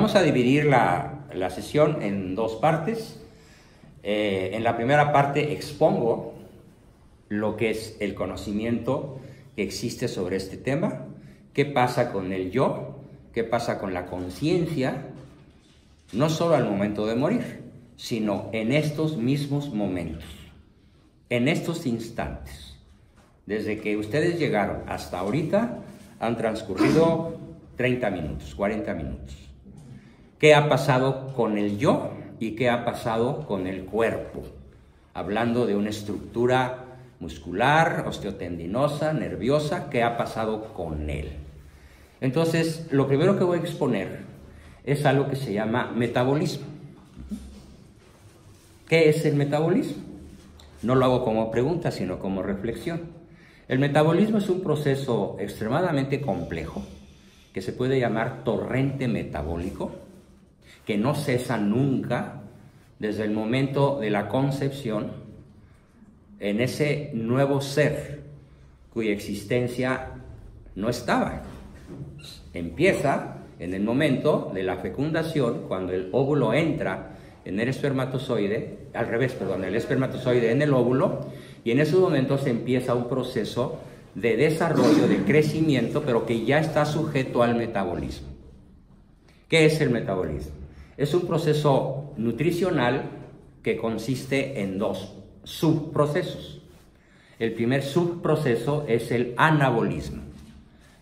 vamos a dividir la sesión en dos partes. En la primera parte expongo lo que es el conocimiento que existe sobre este tema, qué pasa con el yo, qué pasa con la conciencia, no solo al momento de morir, sino en estos mismos momentos, en estos instantes. Desde que ustedes llegaron hasta ahorita han transcurrido 30 minutos, 40 minutos. ¿Qué ha pasado con el yo y qué ha pasado con el cuerpo? Hablando de una estructura muscular, osteotendinosa, nerviosa, ¿qué ha pasado con él? Entonces, lo primero que voy a exponer es algo que se llama metabolismo. ¿Qué es el metabolismo? No lo hago como pregunta, sino como reflexión. El metabolismo es un proceso extremadamente complejo que se puede llamar torrente metabólico, que no cesa nunca desde el momento de la concepción en ese nuevo ser cuya existencia no estaba. Empieza en el momento de la fecundación, cuando el óvulo entra en el espermatozoide, al revés, perdón, el espermatozoide en el óvulo, y en esos momentos empieza un proceso de desarrollo, de crecimiento, pero que ya está sujeto al metabolismo. ¿Qué es el metabolismo? Es un proceso nutricional que consiste en dos subprocesos. El primer subproceso es el anabolismo,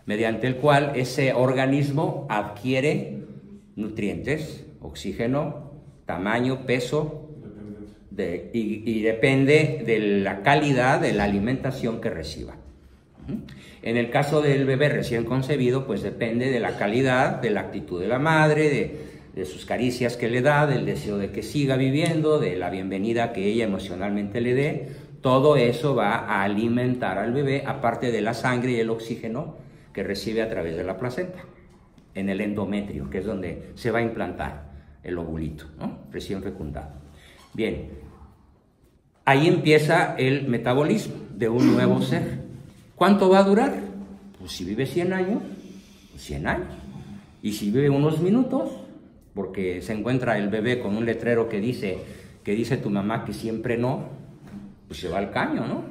mediante el cual ese organismo adquiere nutrientes, oxígeno, tamaño, peso, y depende de la calidad de la alimentación que reciba. En el caso del bebé recién concebido, pues depende de la calidad, de la actitud de la madre, de sus caricias que le da, del deseo de que siga viviendo, de la bienvenida que ella emocionalmente le dé. Todo eso va a alimentar al bebé, aparte de la sangre y el oxígeno que recibe a través de la placenta, en el endometrio, que es donde se va a implantar el ovulito, ¿no? Recién fecundado. Bien, ahí empieza el metabolismo de un nuevo ser. ¿Cuánto va a durar? Pues si vive 100 años, 100 años. Y si vive unos minutos, porque se encuentra el bebé con un letrero que dice tu mamá que siempre no, pues se va al caño, ¿no?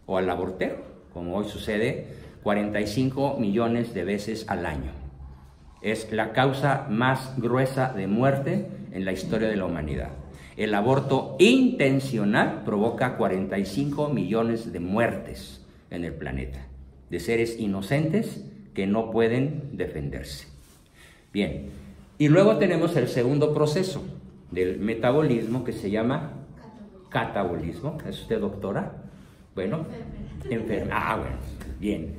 O al abortero, como hoy sucede 45 millones de veces al año. Es la causa más gruesa de muerte en la historia de la humanidad. El aborto intencional provoca 45 millones de muertes en el planeta, de seres inocentes que no pueden defenderse. Bien, y luego tenemos el segundo proceso del metabolismo que se llama catabolismo. ¿Es usted doctora? Bueno, enferma. Ah, bueno, bien.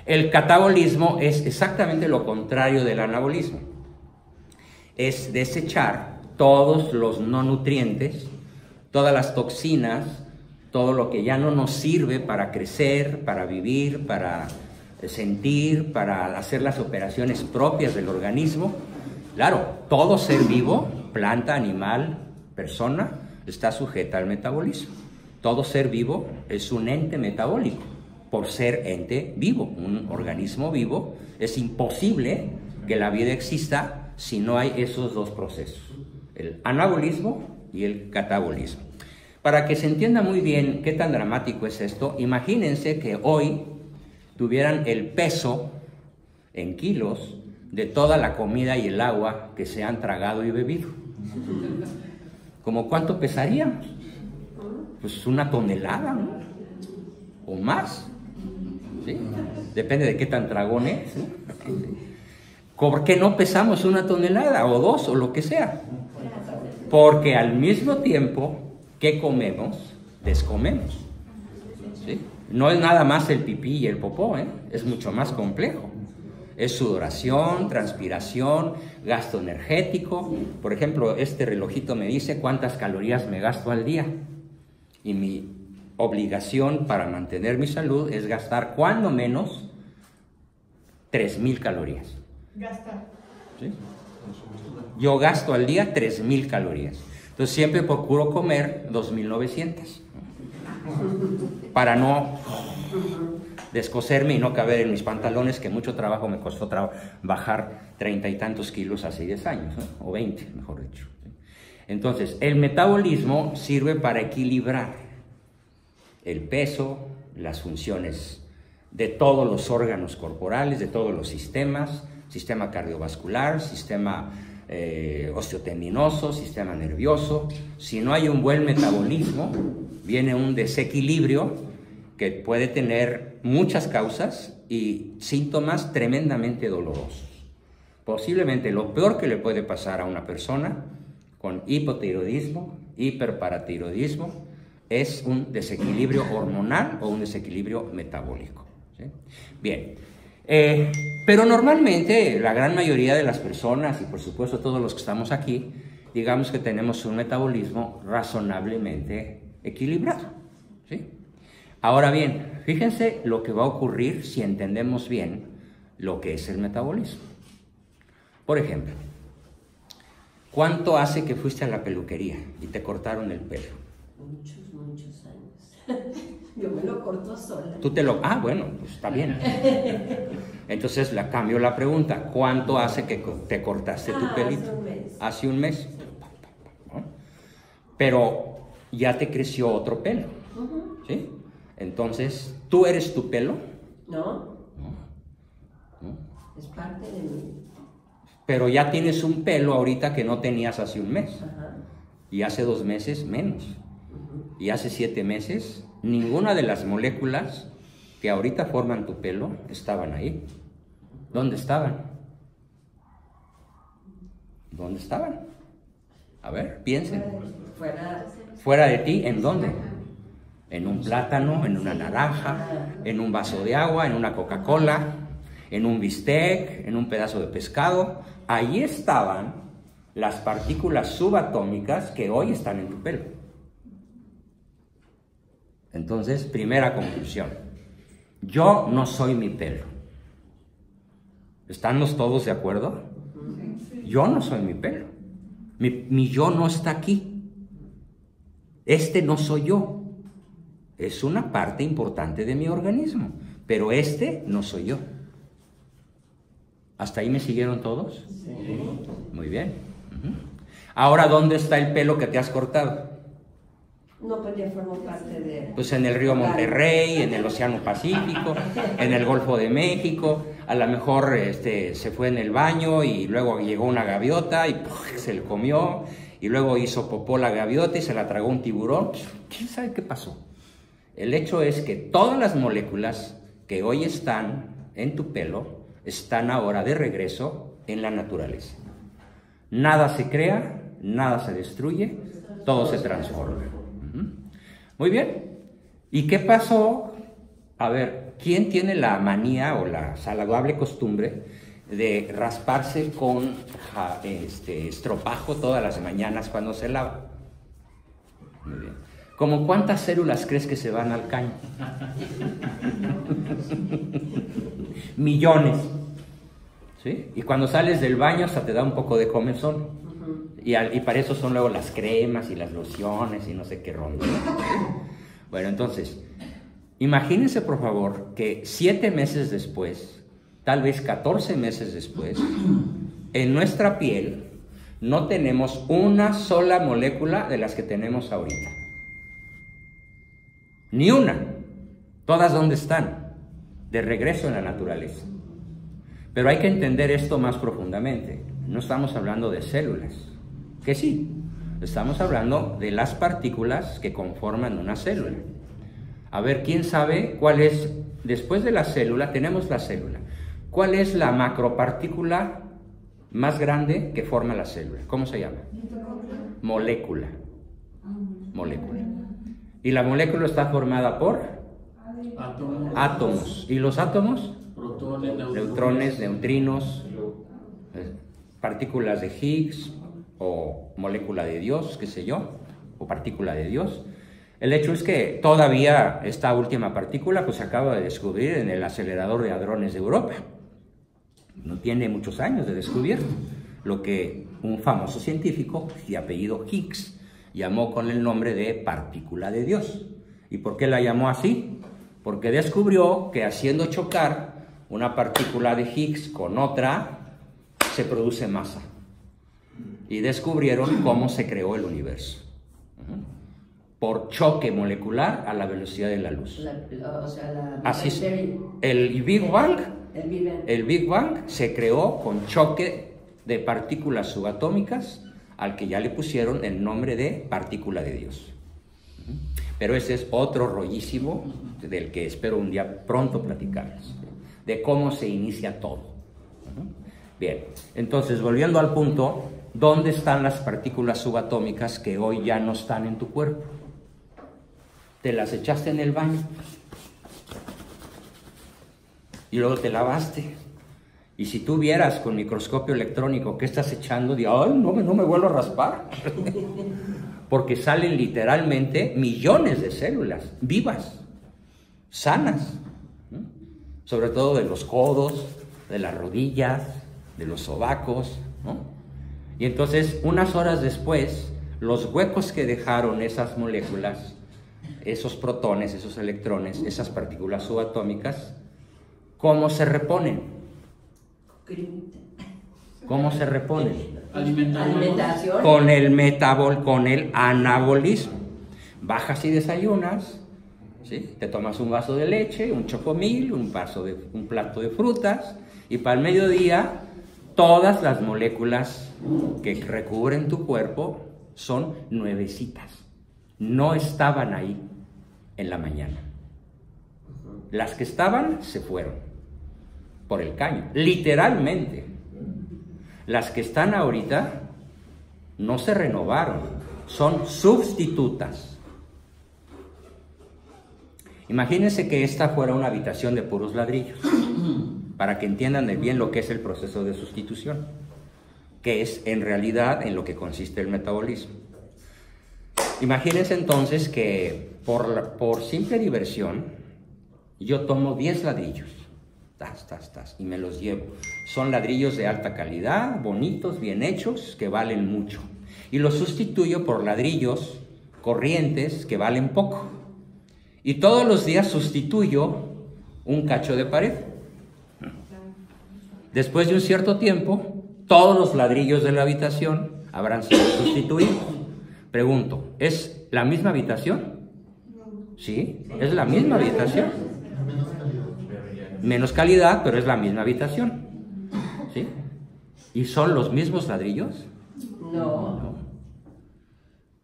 El catabolismo es exactamente lo contrario del anabolismo. Es desechar todos los no nutrientes, todas las toxinas, todo lo que ya no nos sirve para crecer, para vivir, para sentir, para hacer las operaciones propias del organismo. Claro, todo ser vivo, planta, animal, persona, está sujeta al metabolismo. Todo ser vivo es un ente metabólico, por ser ente vivo, un organismo vivo. Es imposible que la vida exista si no hay esos dos procesos, el anabolismo y el catabolismo. Para que se entienda muy bien qué tan dramático es esto, imagínense que hoy tuvieran el peso en kilos de toda la comida y el agua que se han tragado y bebido. ¿Cómo cuánto pesaríamos? Pues 1 tonelada, ¿no? O más, ¿sí? Depende de qué tan tragón es, ¿sí? ¿Por qué no pesamos 1 tonelada o 2 o lo que sea? Porque al mismo tiempo que comemos, descomemos, ¿sí? No es nada más el pipí y el popó, es mucho más complejo. Es sudoración, transpiración, gasto energético. Por ejemplo, este relojito me dice cuántas calorías me gasto al día. Y mi obligación para mantener mi salud es gastar cuando menos 3,000 calorías. ¿Gastar? ¿Sí? Yo gasto al día 3,000 calorías. Entonces siempre procuro comer 2,900. Para no descoserme y no caber en mis pantalones, que mucho trabajo me costó bajar 30 y tantos kilos hace 10 años, ¿no? O 20, mejor dicho. Entonces, el metabolismo sirve para equilibrar el peso, las funciones de todos los órganos corporales, de todos los sistemas, sistema cardiovascular, sistema osteotendinoso, sistema nervioso. Si no hay un buen metabolismo, viene un desequilibrio que puede tener muchas causas y síntomas tremendamente dolorosos. Posiblemente lo peor que le puede pasar a una persona con hipotiroidismo, hiperparatiroidismo, es un desequilibrio hormonal o un desequilibrio metabólico, ¿sí? Bien, pero normalmente la gran mayoría de las personas, y por supuesto todos los que estamos aquí, digamos que tenemos un metabolismo razonablemente equilibrado, ¿sí? Ahora bien, fíjense lo que va a ocurrir si entendemos bien lo que es el metabolismo. Por ejemplo, ¿cuánto hace que fuiste a la peluquería y te cortaron el pelo? Muchos años. Yo me lo corto sola. Tú te lo... Ah, bueno, pues está bien. Entonces cambio la pregunta. ¿Cuánto hace que te cortaste tu pelito? Hace un mes. Hace un mes. ¿No? Pero ya te creció otro pelo, ¿sí? Entonces, ¿tú eres tu pelo? No. Es parte de mí. Pero ya tienes un pelo ahorita que no tenías hace un mes. Ajá. Y hace 2 meses menos. Y hace 7 meses, ninguna de las moléculas que ahorita forman tu pelo estaban ahí. ¿Dónde estaban? ¿Dónde estaban? A ver, piensen. ¿Fuera de ti? ¿En dónde? En un plátano, en una naranja, en un vaso de agua, en una Coca-Cola, en un bistec, en un pedazo de pescado. Ahí estaban las partículas subatómicas que hoy están en tu pelo. Entonces, primera conclusión. Yo no soy mi pelo. ¿Estamos todos de acuerdo? Yo no soy mi pelo. Mi yo no está aquí. Este no soy yo. Es una parte importante de mi organismo, pero este no soy yo. ¿Hasta ahí me siguieron todos? Sí. Muy bien. Ahora, ¿dónde está el pelo que te has cortado? No, pues ya formó parte de... Pues en el río Monterrey, en el Océano Pacífico, en el Golfo de México. A lo mejor se fue en el baño y luego llegó una gaviota y ¡puf!, se le comió. Y luego hizo popó la gaviota y se la tragó un tiburón. ¿Quién sabe qué pasó? El hecho es que todas las moléculas que hoy están en tu pelo están ahora de regreso en la naturaleza. Nada se crea, nada se destruye, todo se transforma. Muy bien. ¿Y qué pasó? A ver, ¿quién tiene la manía o la saludable costumbre de rasparse con estropajo todas las mañanas cuando se lava? Muy bien. ¿Cómo cuántas células crees que se van al caño? Millones. ¿Sí? Y cuando sales del baño hasta te da un poco de comezón. Y para eso son luego las cremas y las lociones y no sé qué ronda. Bueno, entonces, imagínense por favor que 7 meses después, tal vez 14 meses después, en nuestra piel no tenemos una sola molécula de las que tenemos ahorita. Ni una. ¿Todas dónde están? De regreso en la naturaleza. Pero hay que entender esto más profundamente. No estamos hablando de células, que sí, estamos hablando de las partículas que conforman una célula. A ver, ¿quién sabe cuál es, después de la célula, tenemos la célula? ¿Cuál es la macropartícula más grande que forma la célula? ¿Cómo se llama? Molécula. Molécula. ¿Y la molécula está formada por? Átomos. ¿Y los átomos? Protones, Neutrones, neutrinos, partículas de Higgs o molécula de Dios, qué sé yo, o partícula de Dios. El hecho es que todavía esta última partícula pues se acaba de descubrir en el acelerador de hadrones de Europa. No tiene muchos años de descubierto, lo que un famoso científico de apellido Higgs llamó con el nombre de partícula de Dios. ¿Y por qué la llamó así? porque descubrió que haciendo chocar una partícula de Higgs con otra, se produce masa. Y descubrieron cómo se creó el universo. Por choque molecular a la velocidad de la luz. Así es. El Big Bang, el Big Bang se creó con choque de partículas subatómicas, al que ya le pusieron el nombre de partícula de Dios. Pero ese es otro rollísimo del que espero un día pronto platicarles, de cómo se inicia todo. Bien, entonces volviendo al punto, ¿dónde están las partículas subatómicas que hoy ya no están en tu cuerpo? Te las echaste en el baño y luego te lavaste. Y si tú vieras con microscopio electrónico qué estás echando, dirías, ¡ay, no me vuelvo a raspar! Porque salen literalmente millones de células vivas, sanas, sobre todo de los codos, de las rodillas, de los sobacos, ¿no? Y entonces, unas horas después, los huecos que dejaron esas moléculas, esos protones, esos electrones, esas partículas subatómicas, ¿cómo se reponen? ¿Cómo se reponen? Alimentación. Con el anabolismo. Bajas y desayunas, ¿sí? Te tomas un vaso de leche, un chocomil, un plato de frutas, y para el mediodía todas las moléculas que recubren tu cuerpo son nuevecitas. No estaban ahí en la mañana. Las que estaban se fueron por el caño, literalmente. Las que están ahorita no se renovaron, son sustitutas. Imagínense que esta fuera una habitación de puros ladrillos, para que entiendan bien lo que es el proceso de sustitución, que es en realidad en lo que consiste el metabolismo. Imagínense entonces que por simple diversión yo tomo 10 ladrillos, y me los llevo. Son ladrillos de alta calidad, bonitos, bien hechos, que valen mucho. Y los sustituyo por ladrillos corrientes que valen poco. Y todos los días sustituyo un cacho de pared. Después de un cierto tiempo, todos los ladrillos de la habitación habrán sido sustituidos. Pregunto, ¿es la misma habitación? Sí, es la misma habitación. Menos calidad, pero es la misma habitación. ¿Sí? ¿Y son los mismos ladrillos? No.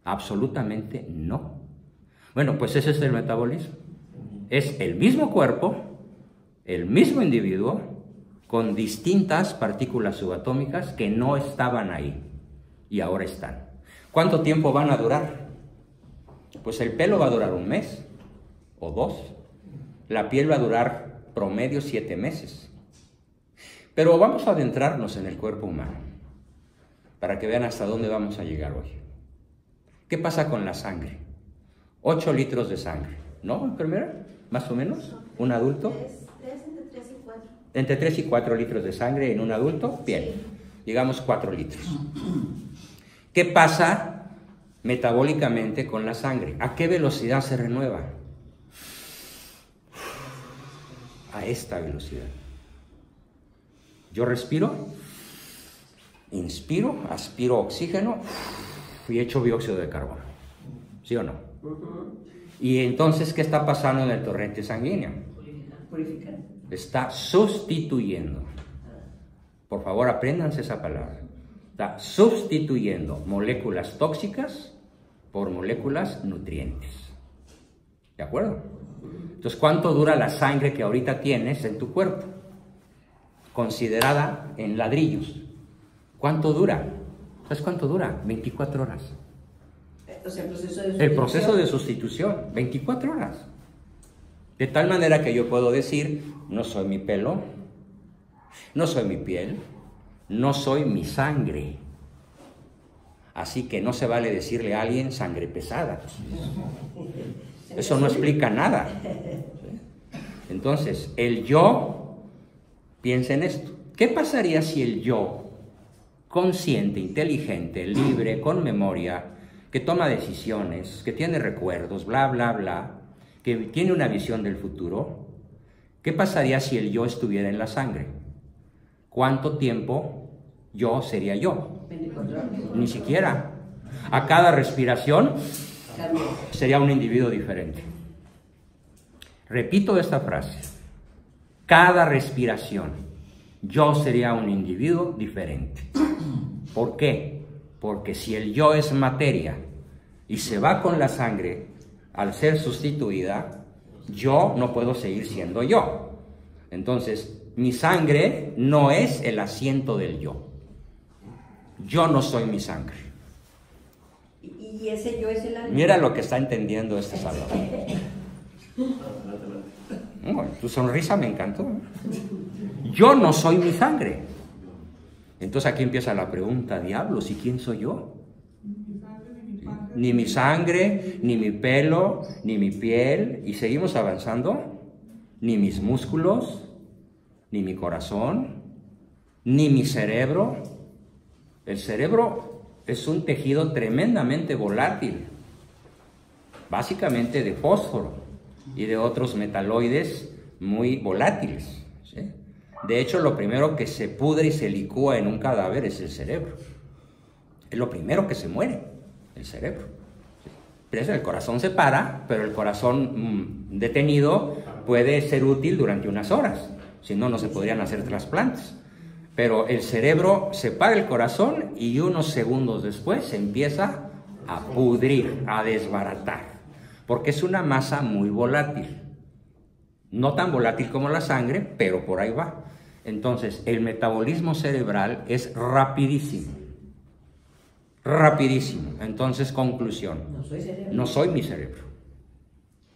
Absolutamente no. Bueno, pues ese es el metabolismo. Es el mismo cuerpo, el mismo individuo, con distintas partículas subatómicas que no estaban ahí y ahora están. ¿Cuánto tiempo van a durar? Pues el pelo va a durar 1 mes o 2. La piel va a durar promedio 7 meses. Pero vamos a adentrarnos en el cuerpo humano para que vean hasta dónde vamos a llegar hoy. ¿Qué pasa con la sangre? 8 litros de sangre, ¿no? ¿Enfermera? ¿Más o menos? ¿Un adulto? Entre 3 y 4. Entre 3 y 4 litros de sangre en un adulto. Bien, llegamos 4 litros. ¿Qué pasa metabólicamente con la sangre? ¿A qué velocidad se renueva? A esta velocidad. Yo respiro, inspiro, aspiro oxígeno y echo dióxido de carbono. ¿Sí o no? Y entonces, ¿qué está pasando en el torrente sanguíneo? Purificar. Está sustituyendo. Por favor, apréndanse esa palabra. Está sustituyendo moléculas tóxicas por moléculas nutrientes. ¿De acuerdo? Entonces, ¿cuánto dura la sangre que ahorita tienes en tu cuerpo? Considerada en ladrillos. ¿Cuánto dura? ¿Sabes cuánto dura? 24 horas. O sea, el El proceso de sustitución, 24 horas. De tal manera que yo puedo decir, no soy mi pelo, no soy mi piel, no soy mi sangre. Así que no se vale decirle a alguien sangre pesada. Eso no explica nada. Entonces, el yo, piensa en esto. ¿Qué pasaría si el yo, consciente, inteligente, libre, con memoria, que toma decisiones, que tiene recuerdos, bla, bla, bla, que tiene una visión del futuro, ¿qué pasaría si el yo estuviera en la sangre? ¿Cuánto tiempo yo sería yo? 24 horas. Ni siquiera. A cada respiración sería un individuo diferente. Repito esta frase. Cada respiración yo sería un individuo diferente. ¿Por qué? Porque si el yo es materia y se va con la sangre al ser sustituida, yo no puedo seguir siendo yo. Entonces, mi sangre no es el asiento del yo. Yo no soy mi sangre. Y ese yo es el alma. Mira lo que está entendiendo este salón. Tu sonrisa me encantó. Yo no soy mi sangre. Entonces aquí empieza la pregunta, diablos, ¿y quién soy yo? Ni mi sangre, ni mi pelo, ni mi piel, y seguimos avanzando, ni mis músculos, ni mi corazón, ni mi cerebro. El cerebro es un tejido tremendamente volátil, básicamente de fósforo y de otros metaloides muy volátiles, ¿sí? De hecho, lo primero que se pudre y se licúa en un cadáver es el cerebro. Es lo primero que se muere, el cerebro. ¿Sí? Pero el corazón se para, pero el corazón detenido puede ser útil durante unas horas. Si no, no se podrían hacer trasplantes. Pero el cerebro se para el corazón y unos segundos después se empieza a pudrir, a desbaratar. Porque es una masa muy volátil. No tan volátil como la sangre, pero por ahí va. Entonces, el metabolismo cerebral es rapidísimo. Rapidísimo. Entonces, conclusión. No soy cerebro. No soy mi cerebro.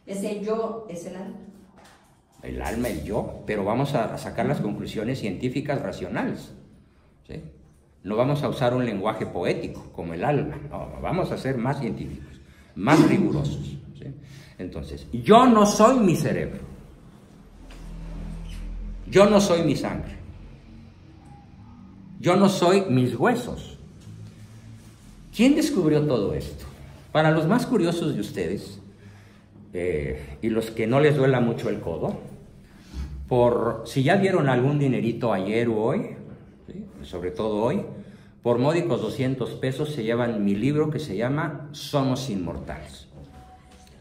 Ese yo es el alma. El alma, el yo. Pero vamos a sacar las conclusiones científicas racionales. ¿Sí? No vamos a usar un lenguaje poético como el alma. No, vamos a ser más científicos, más rigurosos. ¿Sí? Entonces, yo no soy mi cerebro. Yo no soy mi sangre. Yo no soy mis huesos. ¿Quién descubrió todo esto? Para los más curiosos de ustedes, y los que no les duela mucho el codo, si ya vieron algún dinerito ayer o hoy, ¿sí? Sobre todo hoy, por módicos 200 pesos se llevan mi libro que se llama Somos Inmortales.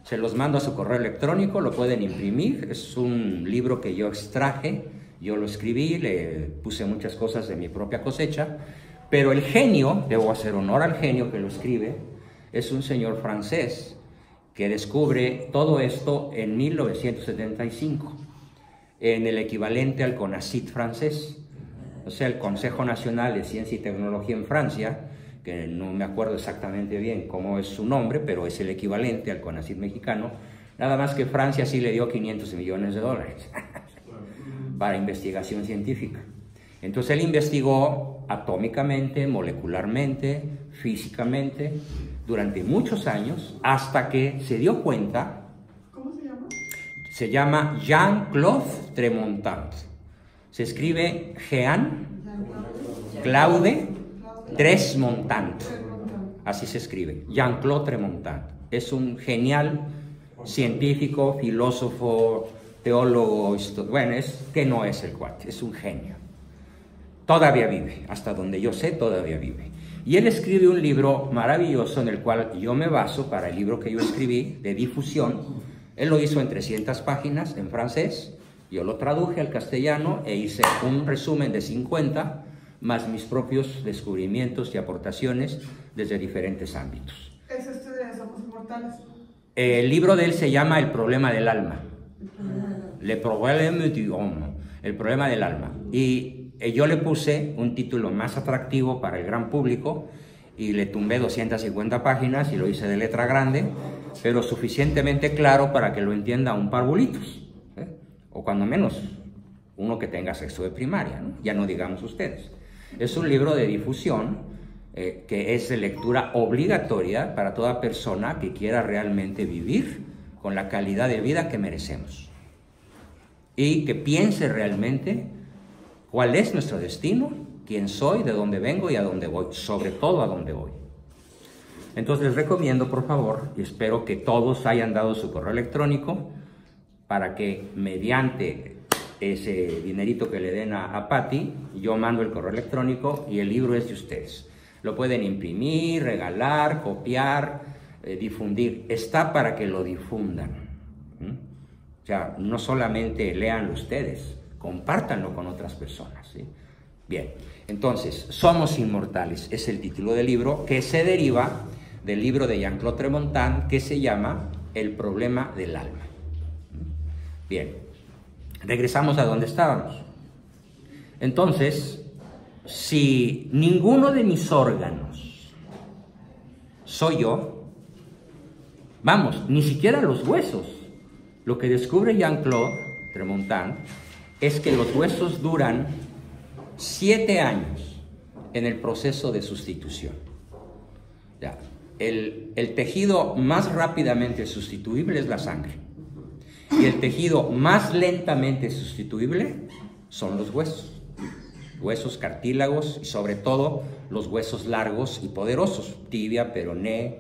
Se los mando a su correo electrónico, lo pueden imprimir. Es un libro que yo extraje, yo lo escribí, le puse muchas cosas de mi propia cosecha, pero el genio, debo hacer honor al genio que lo escribe, es un señor francés que descubre todo esto en 1975, en el equivalente al CONACYT francés, o sea, el Consejo Nacional de Ciencia y Tecnología en Francia, que no me acuerdo exactamente bien cómo es su nombre, pero es el equivalente al CONACYT mexicano, nada más que Francia sí le dio 500 millones de dólares para investigación científica. Entonces él investigó atómicamente, molecularmente, físicamente, durante muchos años, hasta que se dio cuenta. ¿Cómo se llama? Se llama Jean-Claude Tremontant. Se escribe Jean-Claude Tremontant. Así se escribe, Jean-Claude Tremontant. Es un genial científico, filósofo, teólogo, bueno, que no es el cuate, es un genio. Todavía vive, hasta donde yo sé, todavía vive. Y él escribe un libro maravilloso en el cual yo me baso para el libro que yo escribí, de difusión. Él lo hizo en 300 páginas en francés, yo lo traduje al castellano e hice un resumen de 50, más mis propios descubrimientos y aportaciones desde diferentes ámbitos. ¿Es este de Somos Inmortales? El libro de él se llama El problema del alma. Le problème du homme, el problema del alma. Y yo le puse un título más atractivo para el gran público y le tumbé 250 páginas y lo hice de letra grande, pero suficientemente claro para que lo entienda un parvulitos, ¿eh? O cuando menos uno que tenga sexto de primaria, ¿no? Ya no digamos ustedes. Es un libro de difusión que es de lectura obligatoria para toda persona que quiera realmente vivir con la calidad de vida que merecemos y que piense realmente cuál es nuestro destino, quién soy, de dónde vengo y a dónde voy, sobre todo a dónde voy. Entonces les recomiendo, por favor, y espero que todos hayan dado su correo electrónico para que mediante ese dinerito que le den a Patti, yo mando el correo electrónico y el libro es de ustedes. Lo pueden imprimir, regalar, copiar, difundir. Está para que lo difundan. O sea, no solamente leanlo ustedes, compártanlo con otras personas, ¿sí? Bien, entonces, Somos Inmortales es el título del libro que se deriva del libro de Jean-Claude Tremontan que se llama El problema del alma. Bien, regresamos a donde estábamos. Entonces, si ninguno de mis órganos soy yo, vamos, ni siquiera los huesos. Lo que descubre Jean-Claude Tremontan es que los huesos duran 7 años en el proceso de sustitución. Ya, el tejido más rápidamente sustituible es la sangre. Y el tejido más lentamente sustituible son los huesos. Huesos, cartílagos y sobre todo los huesos largos y poderosos. Tibia, peroné,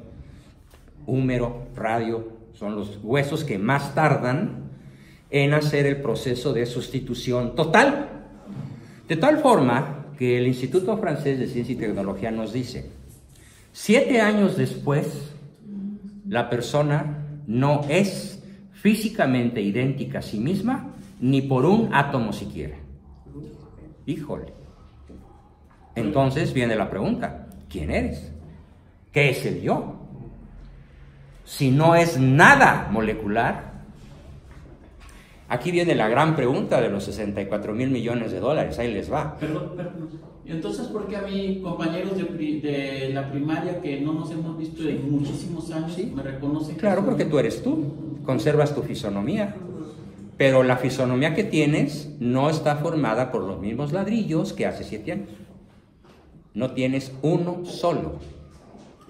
húmero, radio. Son los huesos que más tardan en hacer el proceso de sustitución total. De tal forma que el Instituto Francés de Ciencia y Tecnología nos dice, 7 años después, la persona no es físicamente idéntica a sí misma, ni por un átomo siquiera. Híjole. Entonces viene la pregunta, ¿quién eres? ¿Qué es el yo? Si no es nada molecular. Aquí viene la gran pregunta de los 64,000 millones de dólares, ahí les va. Perdón. Entonces, ¿por qué a mí, compañeros de la primaria que no nos hemos visto en muchísimos años, Sí. me reconocen? Claro, porque tú eres tú, conservas tu fisonomía, pero la fisonomía que tienes no está formada por los mismos ladrillos que hace 7 años. No tienes uno solo.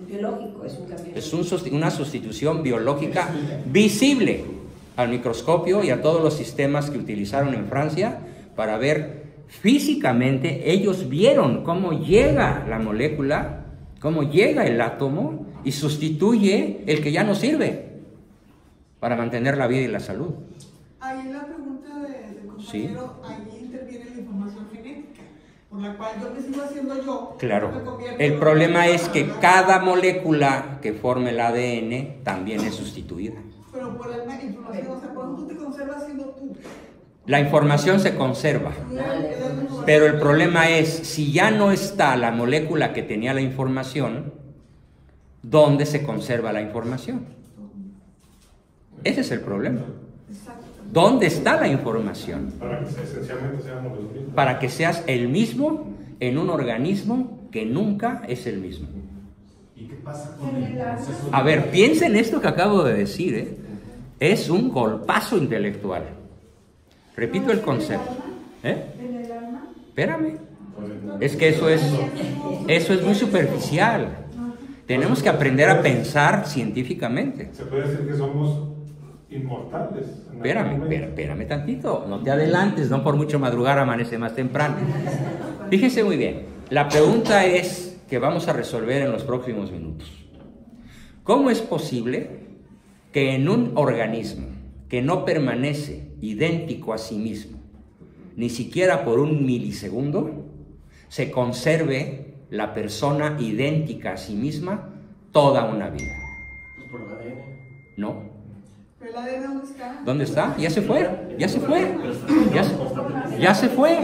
Es biológico, es un cambio. Es una sustitución biológica visible al microscopio y a todos los sistemas que utilizaron en Francia para ver físicamente. Ellos vieron cómo llega la molécula, cómo llega el átomo y sustituye el que ya no sirve para mantener la vida y la salud. Ahí en la pregunta del compañero, Sí. ahí interviene la información genética, por la cual yo me sigo haciendo yo. Claro, me convierto el en problema una es que persona, cada molécula que forma el ADN también es sustituida. Pero por la información, o sea, cuando tú te conservas siendo tú. La información se conserva, pero el problema es, si ya no está la molécula que tenía la información, ¿dónde se conserva la información? Ese es el problema. ¿Dónde está la información? Para que esencialmente seamos los mismos. Para que seas el mismo en un organismo que nunca es el mismo. ¿Y qué pasa con el proceso? A ver, piensen esto que acabo de decir, ¿eh? Es un golpazo intelectual. Repito el concepto. ¿Eh? ¿En el alma? Espérame. Es que eso es muy superficial. Tenemos que aprender a pensar científicamente. Se puede decir que somos inmortales. Espérame tantito. No te adelantes, no por mucho madrugar amanece más temprano. Fíjense muy bien. La pregunta es que vamos a resolver en los próximos minutos. ¿Cómo es posible que en un organismo que no permanece idéntico a sí mismo, ni siquiera por un milisegundo, se conserve la persona idéntica a sí misma toda una vida? Pues por el ADN. No. ¿Pero el ADN dónde está? ¿Dónde está? Ya se fue. Ya se fue. Ya se fue.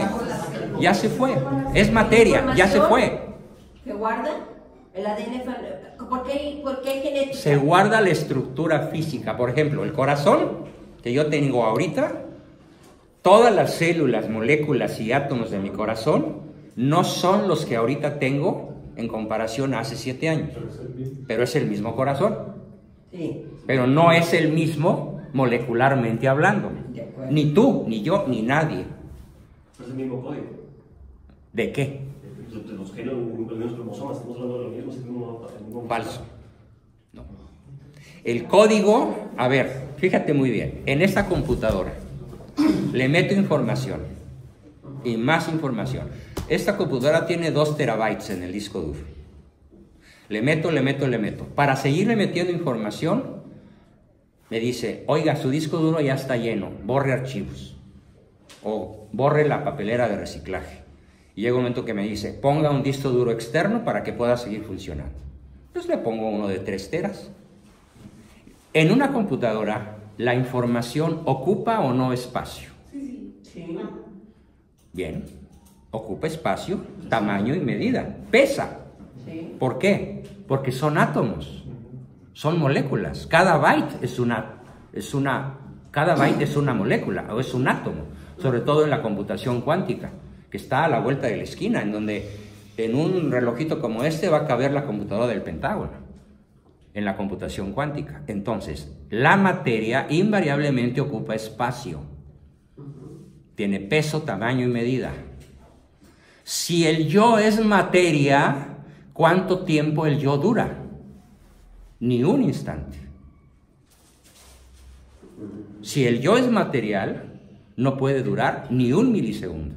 Ya se fue. Es materia. Ya se fue. ¿Se guarda? El ADN, ¿por qué hay genética? Se guarda la estructura física. Por ejemplo, el corazón que yo tengo ahorita, todas las células, moléculas y átomos de mi corazón no son los que ahorita tengo en comparación a hace 7 años. Pero es el mismo corazón. Sí. Pero no es el mismo molecularmente hablando. Ni tú, ni yo, ni nadie. Es el mismo código. ¿De qué? De los genes, los mismos cromosomas, estamos hablando de lo mismo, es el mismo Falso. No. El código, a ver, fíjate muy bien, en esta computadora le meto información y más información. Esta computadora tiene 2 terabytes en el disco duro. Le meto. Para seguirle metiendo información, me dice, oiga, su disco duro ya está lleno, borre archivos. O borre la papelera de reciclaje. Y llega un momento que me dice, ponga un disco duro externo para que pueda seguir funcionando. Pues le pongo uno de 3 teras. En una computadora, ¿la información ocupa o no espacio? Sí. Bien, ocupa espacio, tamaño y medida. Pesa. Sí. ¿Por qué? Porque son átomos, son moléculas. Cada byte es una molécula o es un átomo, sobre todo en la computación cuántica, que está a la vuelta de la esquina, en donde en un relojito como este va a caber la computadora del Pentágono, en la computación cuántica. Entonces, la materia invariablemente ocupa espacio, tiene peso, tamaño y medida. Si el yo es materia, ¿cuánto tiempo el yo dura? Ni un instante. Si el yo es material, no puede durar ni un milisegundo.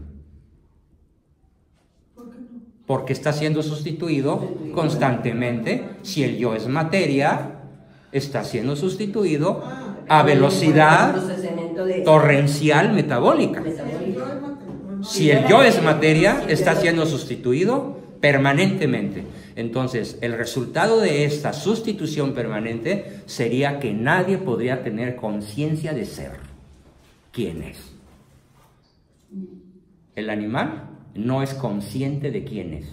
Porque está siendo sustituido constantemente. Si el yo es materia, está siendo sustituido a velocidad torrencial metabólica. Si el yo es materia, está siendo sustituido permanentemente. Entonces, el resultado de esta sustitución permanente sería que nadie podría tener conciencia de ser. ¿Quién es? El animal no es consciente de quién es.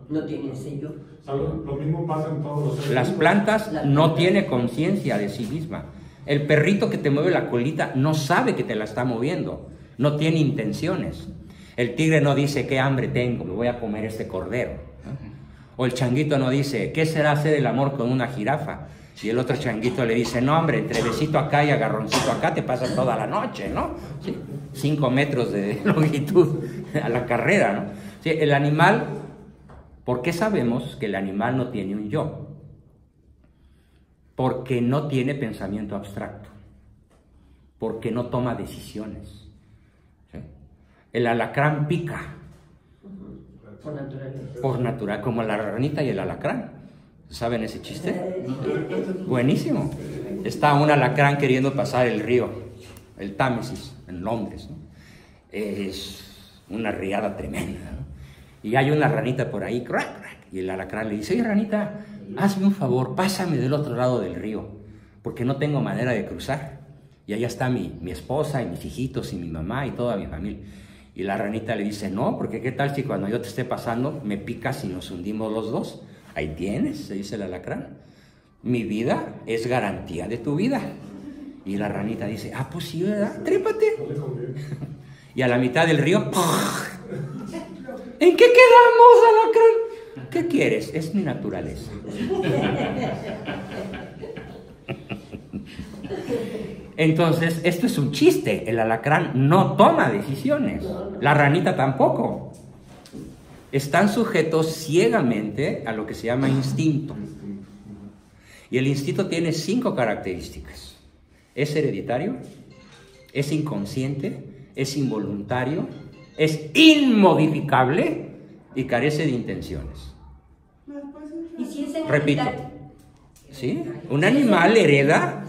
No tiene ese yo. Lo mismo pasa en todos los seres Las vivos. plantas no tienen conciencia de sí misma. El perrito que te mueve la colita no sabe que te la está moviendo. No tiene intenciones. El tigre no dice qué hambre tengo, me voy a comer este cordero. O el changuito no dice qué será hacer el amor con una jirafa. Y el otro changuito le dice, no hombre, entre besito acá y agarroncito acá te pasas toda la noche, ¿no? ¿Sí? 5 metros de longitud a la carrera, ¿no? ¿Sí? El animal, ¿por qué sabemos que el animal no tiene un yo? Porque no tiene pensamiento abstracto, porque no toma decisiones. ¿Sí? El alacrán pica. Por naturaleza. Por natural, como la ranita y el alacrán. ¿Saben ese chiste? Buenísimo. Está un alacrán queriendo pasar el río, el Támesis, en Londres, ¿no? Es una riada tremenda, ¿no? Y hay una ranita por ahí, crack, crack, y el alacrán le dice, oye ranita, hazme un favor, pásame del otro lado del río, porque no tengo manera de cruzar. Y allá está mi esposa y mis hijitos y mi mamá y toda mi familia. Y la ranita le dice, no, porque qué tal si cuando yo te esté pasando me picas y nos hundimos los dos. Ahí tienes, se dice el alacrán. Mi vida es garantía de tu vida. Y la ranita dice, ah, pues sí, ¿verdad? Trépate. Y a la mitad del río, ¿en qué quedamos, alacrán? ¿Qué quieres? Es mi naturaleza. Entonces, esto es un chiste. El alacrán no toma decisiones. La ranita tampoco. Están sujetos ciegamente a lo que se llama instinto. Y el instinto tiene 5 características. Es hereditario, es inconsciente, es involuntario, es inmodificable y carece de intenciones. ¿Y si es Repito, ¿sí? Un animal hereda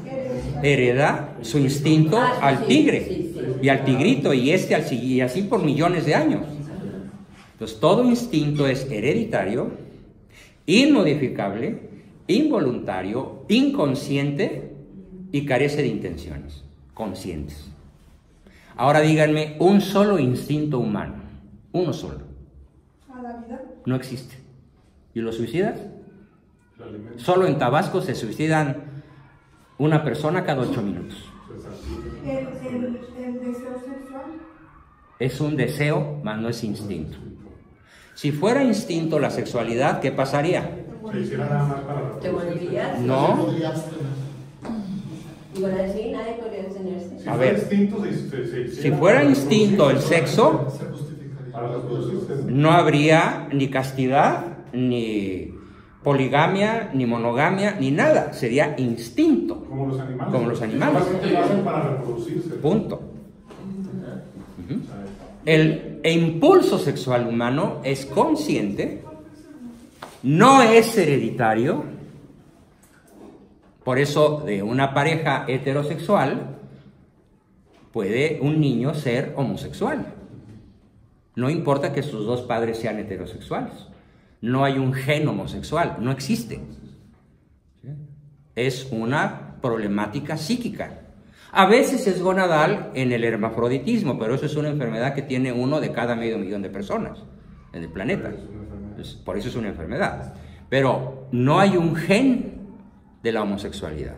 su instinto al tigre y al tigrito y así por millones de años. Entonces, todo instinto es hereditario, inmodificable, involuntario, inconsciente y carece de intenciones conscientes. Ahora díganme, un solo instinto humano, uno solo, no existe. ¿Y los suicidas? Solo en Tabasco se suicidan una persona cada 8 minutos. ¿El deseo sexual? Es un deseo, mas no es instinto. Si fuera instinto la sexualidad, ¿qué pasaría? Se hiciera nada más para... ¿Te morirías? No. Y bueno, así nadie podría enseñarse. A ver, instinto, si fuera instinto el sexo, para reproducirse, no habría ni castidad, ni poligamia, ni monogamia, ni nada. Sería instinto. como los animales. Como los animales. Solamente lo hacen para reproducirse. Punto. El impulso sexual humano es consciente no es hereditario. Por eso, de una pareja heterosexual, puede un niño ser homosexual. No importa que sus dos padres sean heterosexuales. No hay un gen homosexual, no existe. Es una problemática psíquica. A veces es gonadal en el hermafroditismo, pero eso es una enfermedad que tiene 1 de cada medio millón de personas en el planeta. Por eso es una enfermedad. Pero no hay un gen de la homosexualidad.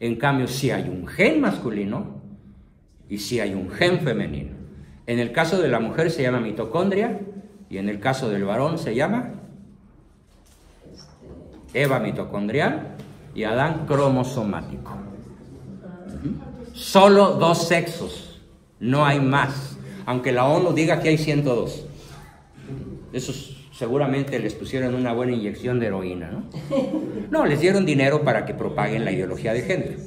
En cambio, sí hay un gen masculino y sí hay un gen femenino. En el caso de la mujer se llama mitocondria y en el caso del varón se llama Eva mitocondrial y Adán cromosomático. Solo 2 sexos, no hay más, aunque la ONU diga que hay 102. Esos seguramente les pusieron una buena inyección de heroína, ¿no? No, les dieron dinero para que propaguen la ideología de género.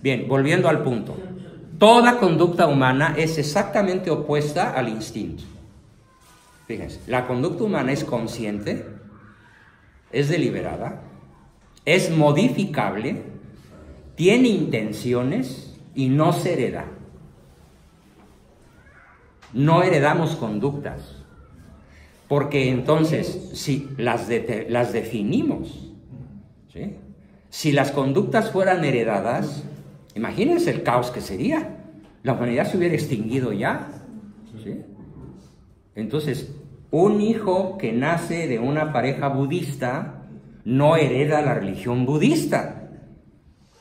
Bien, volviendo al punto. Toda conducta humana es exactamente opuesta al instinto. Fíjense, la conducta humana es consciente, es deliberada, es modificable, tiene intenciones y no se hereda. No heredamos conductas, porque entonces si las definimos, ¿sí? Si las conductas fueran heredadas, imagínense el caos que sería. La humanidad se hubiera extinguido ya, ¿sí? Entonces, un hijo que nace de una pareja budista no hereda la religión budista.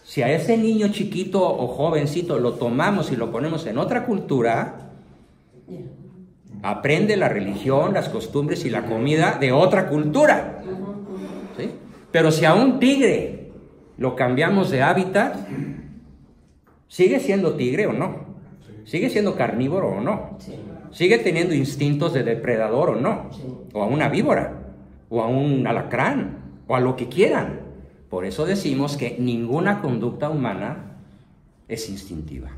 Si a ese niño chiquito o jovencito lo tomamos y lo ponemos en otra cultura, aprende la religión, las costumbres y la comida de otra cultura, ¿sí? Pero si a un tigre lo cambiamos de hábitat, ¿sigue siendo tigre o no? ¿Sigue siendo carnívoro o no? ¿Sigue teniendo instintos de depredador o no? O a una víbora, o a un alacrán, o a lo que quieran. Por eso decimos que ninguna conducta humana es instintiva.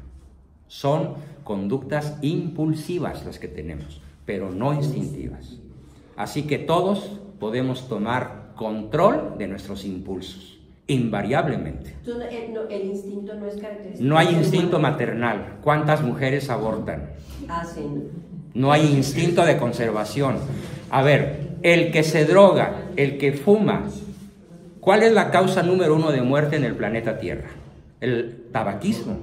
Son conductas impulsivas las que tenemos, pero no instintivas. Así que todos podemos tomar control de nuestros impulsos, invariablemente. El instinto no es característico. No hay instinto maternal. ¿Cuántas mujeres abortan? No hay instinto de conservación. A ver, el que se droga, el que fuma, ¿cuál es la causa número 1 de muerte en el planeta Tierra? El tabaquismo.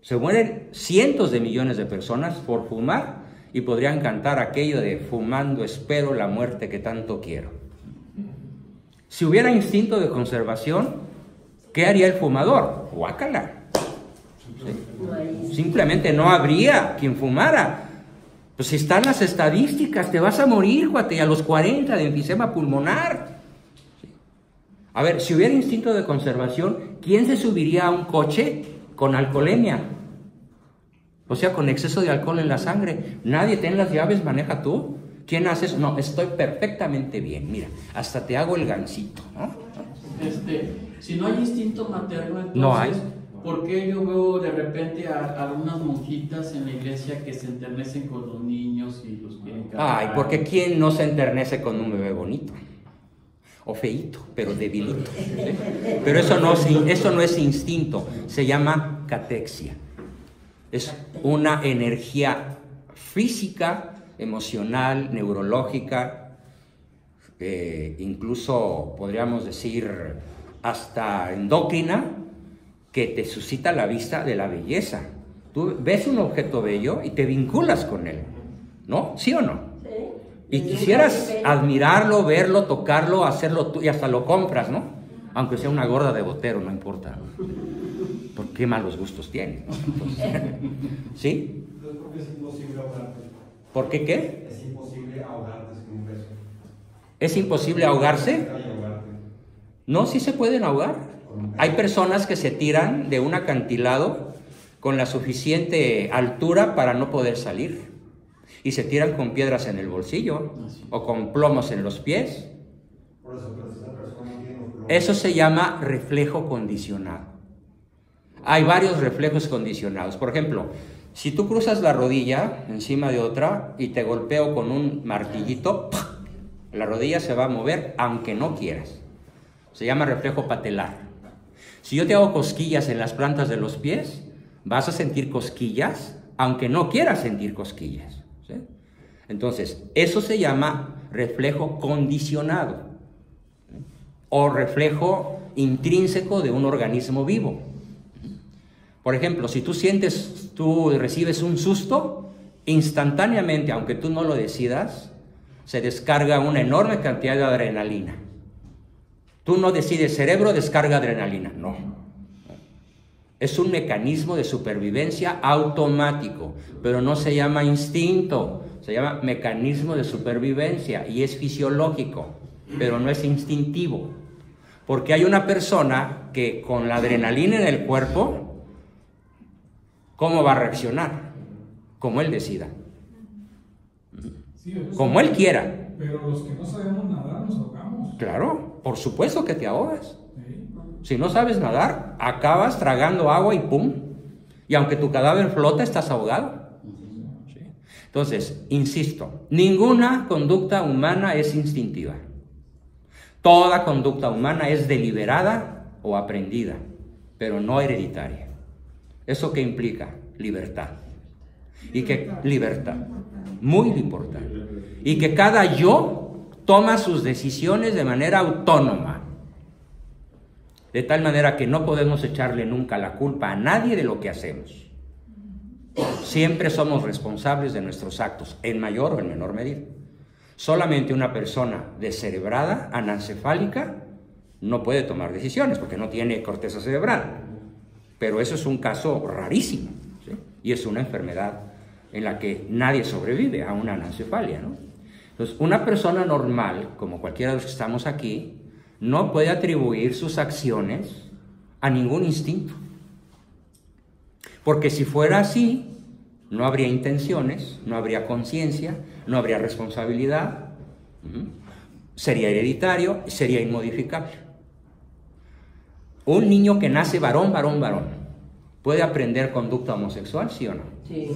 Se mueren cientos de millones de personas por fumar y podrían cantar aquello de fumando espero la muerte que tanto quiero. Si hubiera instinto de conservación, ¿qué haría el fumador? Guácala. ¿Sí? Simplemente no habría quien fumara. Pues si están las estadísticas, te vas a morir, guate, a los 40 de enfisema pulmonar. ¿Sí? A ver, si hubiera instinto de conservación, ¿quién se subiría a un coche con alcoholemia? O sea, con exceso de alcohol en la sangre. Nadie, ten las llaves, maneja tú. ¿Quién hace eso? No, estoy perfectamente bien. Mira, hasta te hago el gansito, ¿no? Si no hay instinto materno, entonces, no hay. ¿Por qué yo veo de repente a algunas monjitas en la iglesia que se enternecen con los niños y los quieren cargar? Ay, porque ¿quién no se enternece con un bebé bonito? O feíto, pero debilito. ¿Sí? Pero eso no es instinto, se llama catexia. Es una energía física, emocional, neurológica, incluso podríamos decir hasta endocrina, que te suscita la vista de la belleza. Tú ves un objeto bello y te vinculas con él, ¿no? ¿Sí o no? Sí. Y quisieras admirarlo, verlo, tocarlo, hacerlo tú, y hasta lo compras, ¿no? Aunque sea una gorda de Botero, no importa. Porque qué malos gustos tiene, ¿no? Entonces, ¿sí? Porque es imposible ahogarte. ¿Por qué qué? Es imposible ahogarte sin un beso. ¿Es imposible ahogarse? No, sí se pueden ahogar. Hay personas que se tiran de un acantilado con la suficiente altura para no poder salir. Y se tiran con piedras en el bolsillo o con plomos en los pies. Eso se llama reflejo condicionado. Hay varios reflejos condicionados. Por ejemplo, si tú cruzas la rodilla encima de otra y te golpeo con un martillito, La rodilla se va a mover aunque no quieras. Se llama reflejo patelar. Si yo te hago cosquillas en las plantas de los pies, vas a sentir cosquillas aunque no quieras sentir cosquillas, ¿sí? Entonces, eso se llama reflejo condicionado, ¿sí? O reflejo intrínseco de un organismo vivo. Por ejemplo, si tú recibes un susto, instantáneamente, aunque tú no lo decidas, se descarga una enorme cantidad de adrenalina. Tú no decides, cerebro descarga adrenalina, no. Es un mecanismo de supervivencia automático, pero no se llama instinto, se llama mecanismo de supervivencia y es fisiológico, pero no es instintivo. Porque hay una persona que con la adrenalina en el cuerpo, ¿cómo va a reaccionar? Como él decida. Sí, como él quiera. Pero los que no sabemos nadar nos ahogamos. Claro, por supuesto que te ahogas. Sí. Si no sabes nadar, acabas tragando agua y ¡pum! Y aunque tu cadáver flota, estás ahogado. ¿Sí? Entonces, insisto, ninguna conducta humana es instintiva. Toda conducta humana es deliberada o aprendida, pero no hereditaria. ¿Eso qué implica? Libertad. Y que libertad, muy importante. Y que cada yo toma sus decisiones de manera autónoma. De tal manera que no podemos echarle nunca la culpa a nadie de lo que hacemos. Siempre somos responsables de nuestros actos, en mayor o en menor medida. Solamente una persona descerebrada, anencefálica, no puede tomar decisiones porque no tiene corteza cerebral. Pero eso es un caso rarísimo, ¿sí? Y es una enfermedad en la que nadie sobrevive a una anencefalia, ¿no? Entonces, una persona normal, como cualquiera de los que estamos aquí, no puede atribuir sus acciones a ningún instinto. Porque si fuera así, no habría intenciones, no habría conciencia, no habría responsabilidad, sería hereditario, sería inmodificable. Un niño que nace varón, ¿puede aprender conducta homosexual, sí o no? Sí.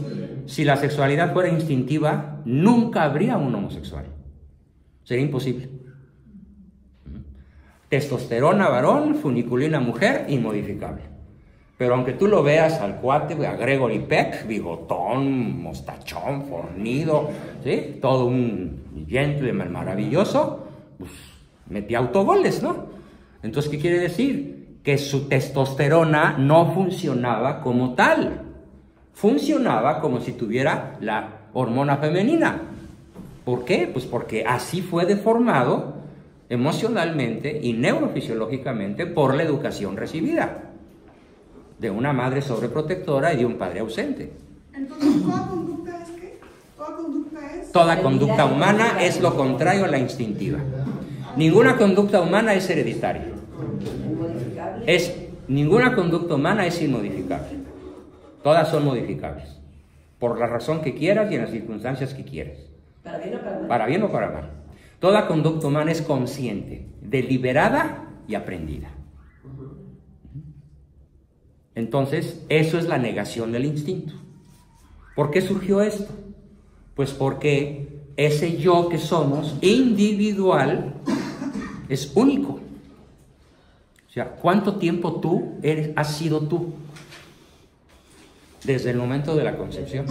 Si la sexualidad fuera instintiva, nunca habría un homosexual. Sería imposible. Testosterona varón, funiculina mujer, inmodificable. Pero aunque tú lo veas al cuate, a Gregory Peck, bigotón, mostachón, fornido, ¿sí? Todo un gentleman maravilloso, pues metía autogoles, ¿no? Entonces, ¿qué quiere decir? Que su testosterona no funcionaba como tal. Funcionaba como si tuviera la hormona femenina. ¿Por qué? Pues porque así fue deformado emocionalmente y neurofisiológicamente por la educación recibida de una madre sobreprotectora y de un padre ausente. Entonces, ¿toda conducta es qué? ¿Toda conducta es? Toda conducta humana es lo contrario a la instintiva. Ninguna conducta humana es hereditaria. Ninguna conducta humana es inmodificable. Todas son modificables. Por la razón que quieras y en las circunstancias que quieras. ¿Para bien o para mal? Para bien o para mal. Toda conducta humana es consciente, deliberada y aprendida. Entonces, eso es la negación del instinto. ¿Por qué surgió esto? Pues porque ese yo que somos, individual, es único. O sea, ¿cuánto tiempo has sido tú? Desde el momento de la concepción.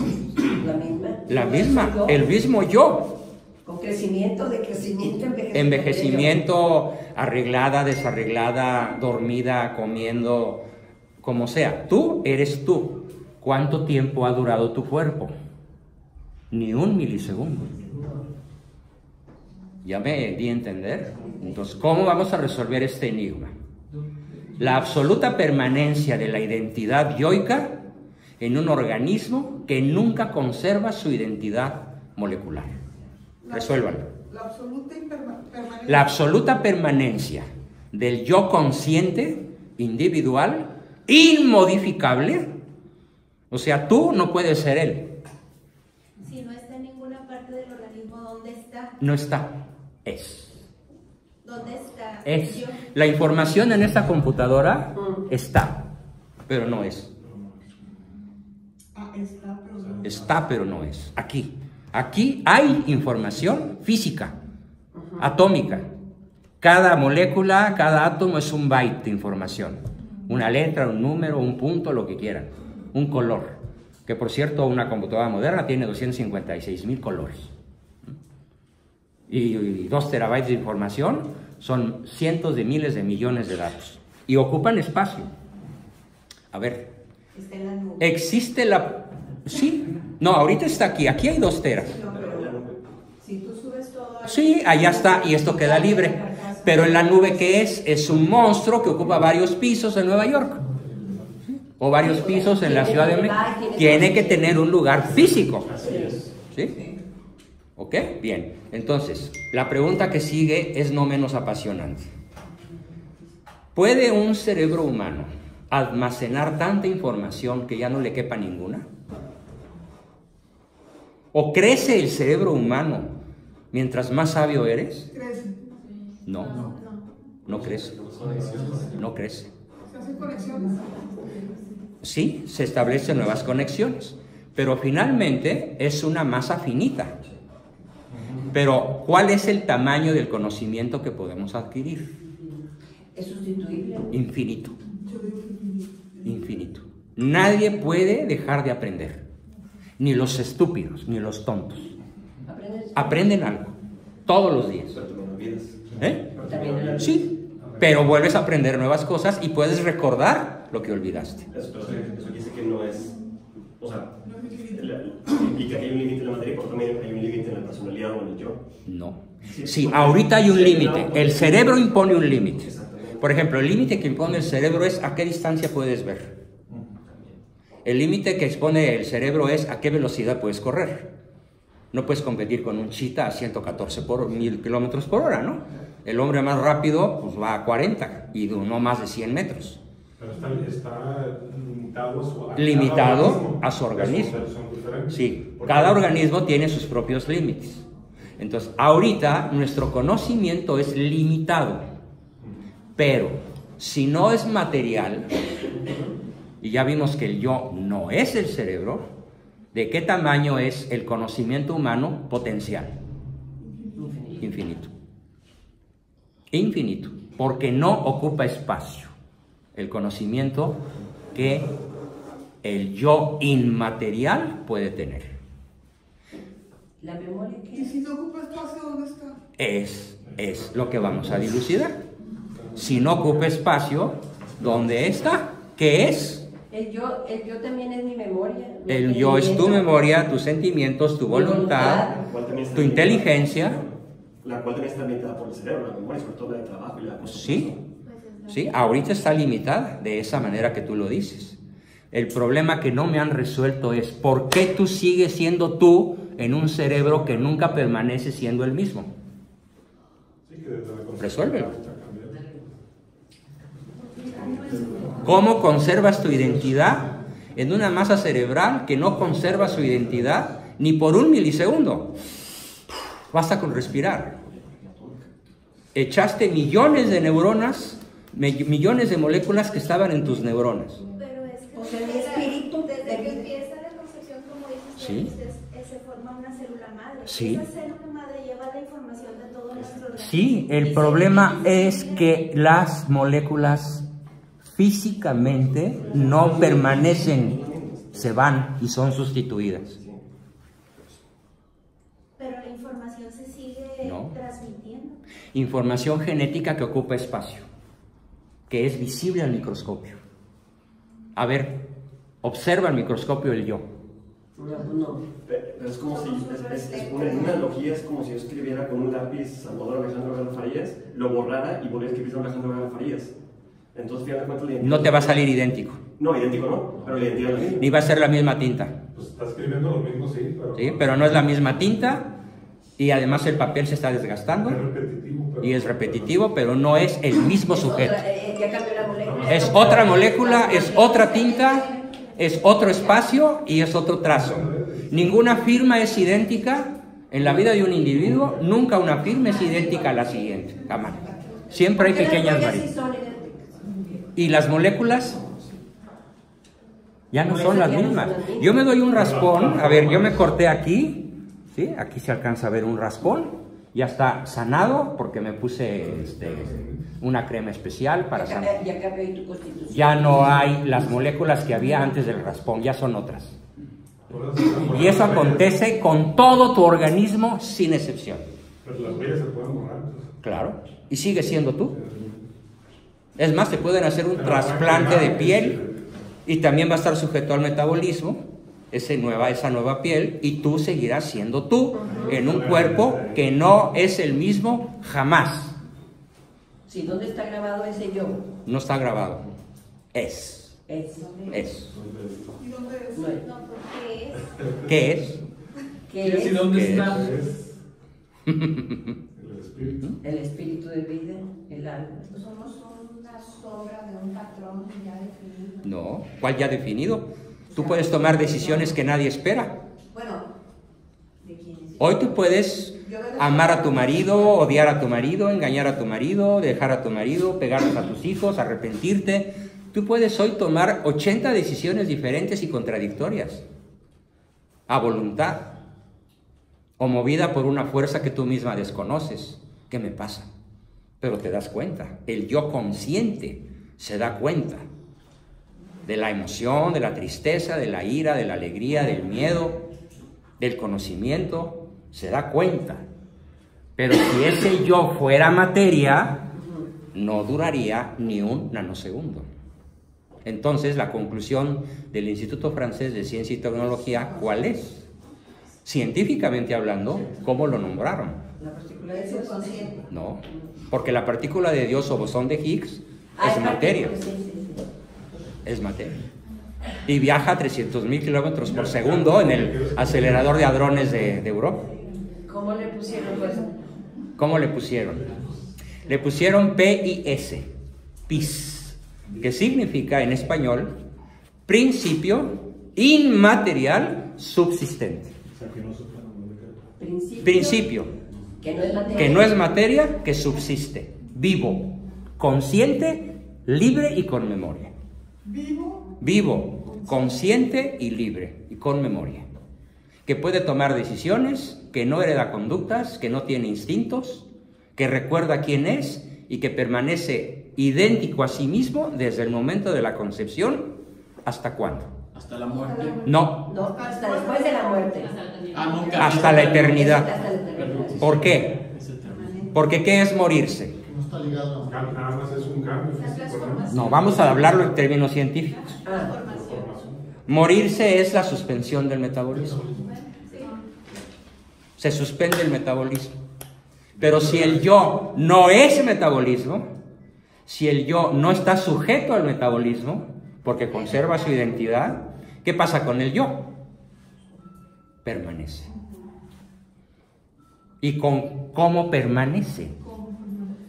La misma, el mismo yo. Con crecimiento, decrecimiento, envejecimiento, arreglada, desarreglada, dormida, comiendo, como sea. Tú eres tú. ¿Cuánto tiempo ha durado tu cuerpo? Ni un milisegundo. ¿Ya me di a entender? Entonces, ¿cómo vamos a resolver este enigma? La absoluta permanencia de la identidad yoica en un organismo que nunca conserva su identidad molecular. Resuélvanlo. La absoluta permanencia del yo consciente, individual, inmodificable. O sea, tú no puedes ser él. Si no está en ninguna parte del organismo, ¿dónde está? No está, es. ¿Dónde está? Es. La información en esta computadora está, pero no es. Está, pero no es. Aquí hay información física, atómica. Cada molécula, cada átomo es un byte de información. Una letra, un número, un punto, lo que quieran. Un color. Que por cierto, una computadora moderna tiene 256,000 colores. Y 2 terabytes de información son cientos de miles de millones de datos. Y ocupan espacio. A ver. Está en la nube. Existe la... Sí. No, ahorita está aquí. Aquí hay 2 teras. No, pero si tú subes todo... Sí, allá está. Y esto queda libre. Pero en la nube, ¿qué es? Es un monstruo que ocupa varios pisos en Nueva York. O varios pisos en la Ciudad de México. Tiene que tener un lugar físico. ¿Sí? ¿Ok? Bien. Entonces, la pregunta que sigue es no menos apasionante. ¿Puede un cerebro humano almacenar tanta información que ya no le quepa ninguna? ¿O crece el cerebro humano mientras más sabio eres? No, no crece. No crece. ¿Se hacen conexiones? Sí, se establecen nuevas conexiones, pero finalmente es una masa finita. Pero, ¿cuál es el tamaño del conocimiento que podemos adquirir? ¿Es sustituible? Infinito. Infinito. Nadie puede dejar de aprender. Ni los estúpidos, ni los tontos. Aprenden algo. Todos los días. Sí, pero vuelves a aprender nuevas cosas y puedes recordar lo que olvidaste. Eso dice que no es... O sea, implica que hay un límite en la materia, pero también hay un límite en la personalidad o en el yo. No. Sí, ahorita hay un límite. El cerebro impone un límite. Por ejemplo, el límite que impone el cerebro es a qué distancia puedes ver. El límite que expone el cerebro es a qué velocidad puedes correr. No puedes competir con un chita a 114 por 1000 kilómetros por hora, ¿no? El hombre más rápido pues, va a 40 y no más de 100 metros. Pero está limitado a su organismo. Sí, cada organismo tiene sus propios límites. Entonces, ahorita nuestro conocimiento es limitado, pero si no es material, y ya vimos que el yo no es el cerebro, ¿de qué tamaño es el conocimiento humano potencial? Infinito. Infinito, porque no ocupa espacio. El conocimiento que el yo inmaterial puede tener. ¿La memoria qué? ¿Y si no ocupa espacio, dónde está? Es lo que vamos a dilucidar. Si no ocupa espacio, ¿dónde está? ¿Qué es? El yo también es mi memoria. El yo es tu memoria, tus sentimientos, tu voluntad, tu inteligencia. La cual también está limitada por el cerebro, la memoria, sobre todo la de trabajo y la cosa. Sí, sí, ahorita está limitada de esa manera que tú lo dices. El problema que no me han resuelto es ¿por qué tú sigues siendo tú en un cerebro que nunca permanece siendo el mismo? Resuélvelo. ¿Cómo conservas tu identidad en una masa cerebral que no conserva su identidad ni por un milisegundo? Basta con respirar. Echaste millones de neuronas, millones de moléculas que estaban en tus neuronas. Pero es que O sea, el espíritu desde que empieza la concepción, como dices, Sí. se forma una célula madre. Sí. Esa célula madre lleva la información de todo nuestro organismo. Sí, el problema es que las moléculas físicamente no permanecen, se van y son sustituidas. Pero la información se sigue transmitiendo. Información genética que ocupa espacio, que es visible al microscopio. A ver, observa al microscopio el yo. No. Pero es como si, una analogía es como si yo escribiera con un lápiz Salvador Alejandro Herrera Farías, lo borrara y volviera a escribir Alejandro Herrera Farías. Entonces, fíjate cuánto la identidad. No te va a salir idéntico. No, idéntico no, pero la identidad es la misma. Ni va a ser la misma tinta. Pues está escribiendo lo mismo, sí, Pero no es la misma tinta y además el papel se está desgastando. Y es repetitivo, pero no es el mismo sujeto. Ya cambió la molécula. Es otra molécula, es otra tinta, es otro espacio y es otro trazo. Ninguna firma es idéntica en la vida de un individuo, nunca una firma es idéntica a la siguiente, jamás. Siempre hay pequeñas variaciones. Y las moléculas ya no son las mismas. Yo me doy un raspón, a ver, yo me corté aquí, ¿sí? Aquí se alcanza a ver un raspón ya está sanado porque me puse una crema especial para sanar. Ya cambió tu constitución. Ya no hay las moléculas que había antes del raspón, ya son otras. Y eso acontece con todo tu organismo sin excepción. Pero las huellas se pueden borrar. Claro, y sigue siendo tú. Es más, te pueden hacer un trasplante de piel y también va a estar sujeto al metabolismo, esa nueva piel, y tú seguirás siendo tú en un cuerpo que no es el mismo jamás. Sí, ¿dónde está grabado ese yo? No está grabado. Es. Es. ¿Y dónde es? No es. No, porque es. ¿Qué es? ¿Qué ¿Y es? dónde ¿Qué está? El espíritu. El espíritu de vida, el alma. Somos una sombra de un patrón ya definido. No. ¿Cuál ya definido? Tú puedes tomar decisiones que nadie espera. Bueno, ¿de quién es? Hoy tú puedes amar a tu marido, odiar a tu marido, engañar a tu marido, dejar a tu marido, pegarles a tus hijos, arrepentirte. Tú puedes hoy tomar 80 decisiones diferentes y contradictorias, a voluntad, o movida por una fuerza que tú misma desconoces. ¿Qué me pasa? Pero te das cuenta, el yo consciente se da cuenta de la emoción, de la tristeza, de la ira, de la alegría, del miedo, del conocimiento, se da cuenta. Pero si ese yo fuera materia, no duraría ni un nanosegundo. Entonces, la conclusión del Instituto Francés de Ciencia y Tecnología, ¿cuál es? Científicamente hablando, ¿cómo lo nombraron? La partícula de Dios. Subconsciente. No, porque la partícula de Dios o bosón de Higgs es materia. Sí. Es materia. Y viaja a 300.000 kilómetros por segundo en el acelerador de hadrones de Europa. ¿Cómo le pusieron pues? ¿Cómo le pusieron? Le pusieron PIS, PIS, que significa en español principio inmaterial subsistente. Principio, Que no es materia. que no es materia, que subsiste, vivo, consciente, libre y con memoria. Vivo, consciente y libre y con memoria. Que puede tomar decisiones, que no hereda conductas, que no tiene instintos, que recuerda quién es y que permanece idéntico a sí mismo desde el momento de la concepción hasta cuándo. ¿Hasta la muerte? No, No, hasta después de la muerte. Nunca. hasta la eternidad. Hasta la eternidad. ¿Por qué? Porque ¿qué es morirse? No está ligado. Nada más es un cambio físico, ¿no? No, vamos a hablarlo en términos científicos. Ah, Morirse es la suspensión del metabolismo. Se suspende el metabolismo. Pero si el yo no es metabolismo, si el yo no está sujeto al metabolismo, porque conserva su identidad, ¿qué pasa con el yo? Permanece. ¿Y con cómo permanece?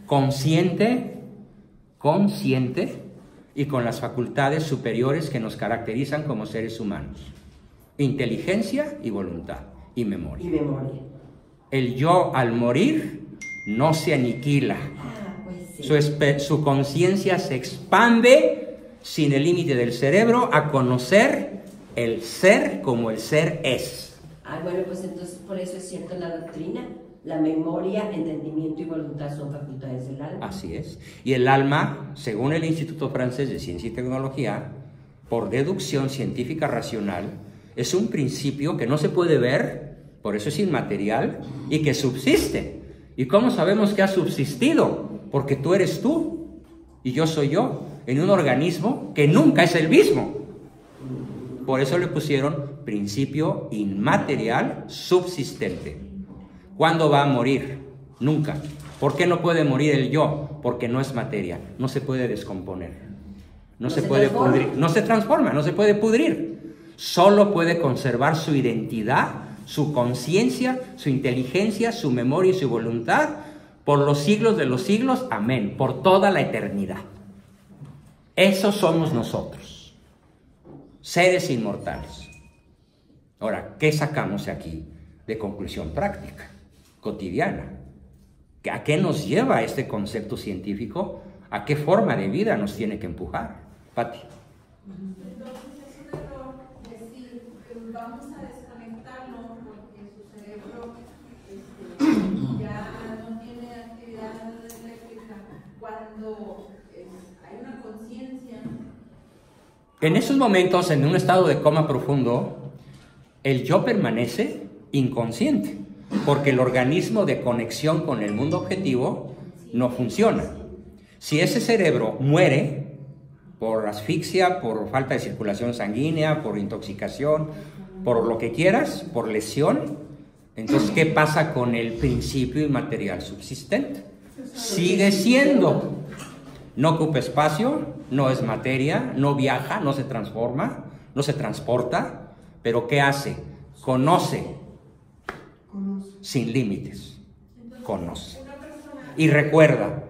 Consciente y con las facultades superiores que nos caracterizan como seres humanos. Inteligencia y voluntad y memoria. y memoria. El yo al morir no se aniquila. Ah, pues sí. Su conciencia se expande sin el límite del cerebro a conocer el ser como el ser es. Ah, bueno, pues entonces por eso es cierto la doctrina. La memoria, entendimiento y voluntad son facultades del alma. Así es. Y el alma, según el Instituto Francés de Ciencia y Tecnología, por deducción científica racional, es un principio que no se puede ver, por eso es inmaterial, y que subsiste. ¿Y cómo sabemos que ha subsistido? Porque tú eres tú y yo soy yo, en un organismo que nunca es el mismo. Por eso le pusieron principio inmaterial subsistente. ¿Cuándo va a morir? Nunca. ¿Por qué no puede morir el yo? Porque no es materia, no se puede descomponer, no se puede pudrir, no se transforma, no se puede pudrir. Solo puede conservar su identidad, su conciencia, su inteligencia, su memoria y su voluntad por los siglos de los siglos. Amén. Por toda la eternidad. Esos somos nosotros, seres inmortales. Ahora, ¿qué sacamos aquí de conclusión práctica, cotidiana? ¿A qué nos lleva este concepto científico? ¿A qué forma de vida nos tiene que empujar? Pati. Entonces es un error decir vamos a desconectarlo porque su cerebro ya cuando hay una conciencia. En esos momentos, en un estado de coma profundo, el yo permanece inconsciente, porque el organismo de conexión con el mundo objetivo no funciona. Si ese cerebro muere por asfixia, por falta de circulación sanguínea, por intoxicación, por lo que quieras, por lesión, entonces, ¿qué pasa con el principio inmaterial subsistente? Sigue siendo. No ocupa espacio, no es materia, no viaja, no se transforma, no se transporta, pero ¿qué hace? Conoce. Sin límites. Conoce. Y recuerda.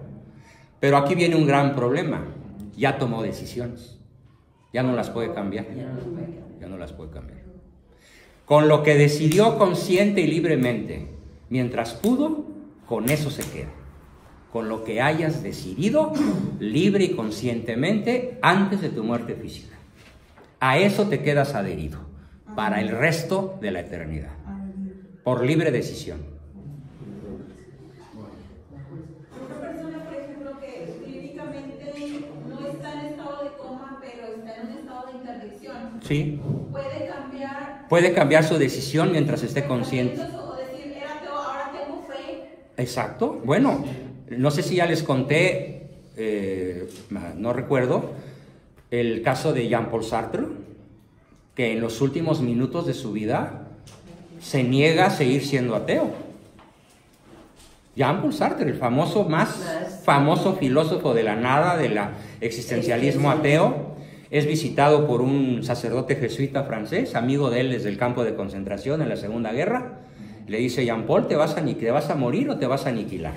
Pero aquí viene un gran problema. Ya tomó decisiones. Ya no las puede cambiar. Ya no las puede cambiar. Con lo que decidió consciente y libremente, mientras pudo, con eso se queda. Con lo que hayas decidido, libre y conscientemente, antes de tu muerte física. A eso te quedas adherido, para el resto de la eternidad. Por libre decisión. Una persona, por ejemplo, que clínicamente no está en estado de coma, pero está en un estado de interdicción. Sí. Puede cambiar. Puede cambiar su decisión mientras esté consciente. O decir, era ateo, ahora tengo fe. Exacto. Bueno, no sé si ya les conté, no recuerdo, el caso de Jean-Paul Sartre, que en los últimos minutos de su vida se niega a seguir siendo ateo. Jean-Paul Sartre, el famoso, más famoso filósofo de la nada, del existencialismo ateo, es visitado por un sacerdote jesuita francés, amigo de él desde el campo de concentración en la Segunda Guerra. Le dice: Jean-Paul, ¿te vas a morir o te vas a aniquilar?